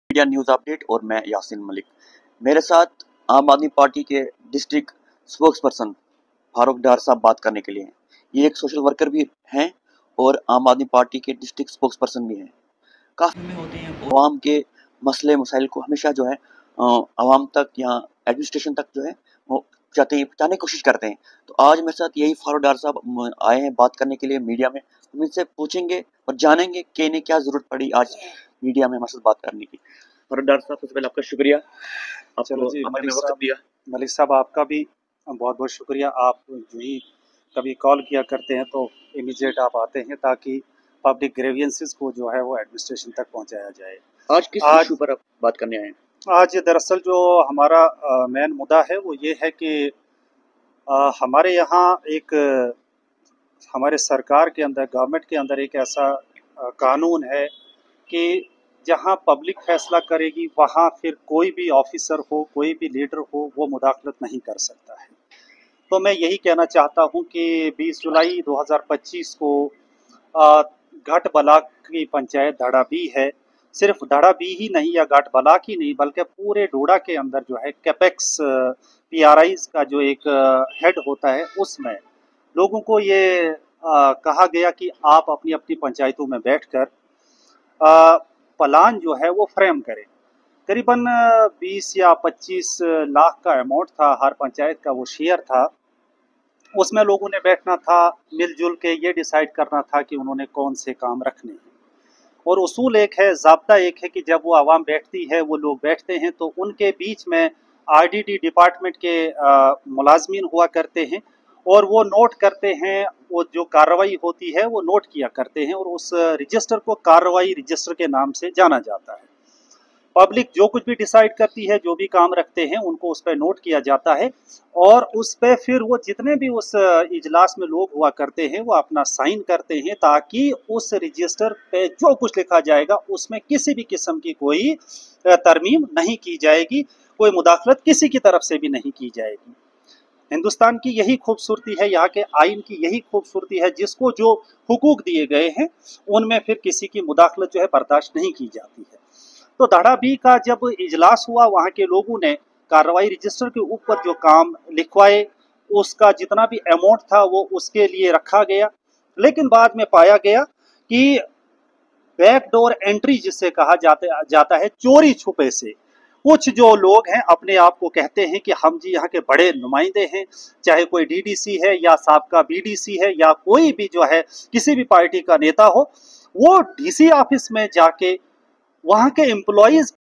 Media news update और मैं यासिन मलिक। मेरे साथ आम आदमी पार्टी के डिस्ट्रिक्ट स्पोक्स पर्सन फारूक डार साहब बात करने के लिए हैं। ये एक सोशल वर्कर भी हैं और आम आदमी पार्टी के डिस्ट्रिक्ट स्पोक्स पर्सन भी हैं। काफ़ी में होते हैं और आवाम के मसले मसाइल को हमेशा जो है आवाम तक या एडमिनिस्ट्रेशन तक जो है वो पहुँचाने की कोशिश करते हैं। तो आज मेरे साथ यही फारूक डार साहब आए हैं बात करने के लिए मीडिया में। हम इनसे पूछेंगे और जानेंगे कि इन्हें क्या ज़रूरत पड़ी आज मीडिया में हमारे साथ बात करने की। फारूक डार साहब, सबसे पहले आपका शुक्रिया, चलो जी आपने वक्त दिया। मलिक साहब, आपका भी बहुत बहुत शुक्रिया। आप जो ही कभी कॉल किया करते हैं तो इमीडिएट आप आते हैं ताकि पब्लिक ग्रेवियंसेस को जो है वो एडमिनिस्ट्रेशन तक पहुंचाया जाए। आज किस इशू पर आप बात करने आए हैं? आज दरअसल जो हमारा मेन मुद्दा है वो ये है कि हमारे यहाँ एक हमारे सरकार के अंदर, गवर्नमेंट के अंदर एक ऐसा कानून है कि जहाँ पब्लिक फैसला करेगी वहाँ फिर कोई भी ऑफिसर हो, कोई भी लीडर हो, वो मुदाखलत नहीं कर सकता है। तो मैं यही कहना चाहता हूँ कि 20 जुलाई 2025 को घाट बलाक की पंचायत धड़ा बी है। सिर्फ धड़ा बी ही नहीं या घाट बलाक ही नहीं बल्कि पूरे डोडा के अंदर जो है कैपेक्स PRIs का जो एक हेड होता है उसमें लोगों को ये कहा गया कि आप अपनी अपनी पंचायतों में बैठकर प्लान जो है वो फ्रेम करें। करीबन 20 या 25 लाख का अमाउंट था, हर पंचायत का वो शेयर था। उसमें लोगों ने बैठना था, मिलजुल के ये डिसाइड करना था कि उन्होंने कौन से काम रखने हैं। और उसूल एक है, ज़ाब्ता एक है कि जब वो आवाम बैठती है, वो लोग बैठते हैं तो उनके बीच में RDD डिपार्टमेंट के मुलाजमीन हुआ करते हैं और वो नोट करते हैं, वो जो कार्रवाई होती है वो नोट किया करते हैं और उस रजिस्टर को कार्रवाई रजिस्टर के नाम से जाना जाता है। पब्लिक जो कुछ भी डिसाइड करती है, जो भी काम रखते हैं, उनको उस पर नोट किया जाता है और उस पर फिर वो जितने भी उस इजलास में लोग हुआ करते हैं वो अपना साइन करते हैं ताकि उस रजिस्टर पे जो कुछ लिखा जाएगा उसमें किसी भी किस्म की कोई तरमीम नहीं की जाएगी, कोई मुदाखलत किसी की तरफ से भी नहीं की जाएगी। हिंदुस्तान की यही खूबसूरती है, यहाँ के आइन की यही खूबसूरती है, जिसको जो हुकूक दिए गए हैं उनमें फिर किसी की मुदाखलत जो है बर्दाश्त नहीं की जाती है। तो धड़ा बी का जब इजलास हुआ, वहाँ के लोगों ने कार्रवाई रजिस्टर के ऊपर जो काम लिखवाए, उसका जितना भी अमाउंट था वो उसके लिए रखा गया। लेकिन बाद में पाया गया कि बैकडोर एंट्री जिससे कहा जाता है, चोरी छुपे से कुछ जो लोग हैं अपने आप को कहते हैं कि हम जी यहाँ के बड़े नुमाइंदे हैं, चाहे कोई DDC है या साबका BDC है या कोई भी जो है किसी भी पार्टी का नेता हो, वो DC ऑफिस में जाके वहाँ के एम्प्लॉइज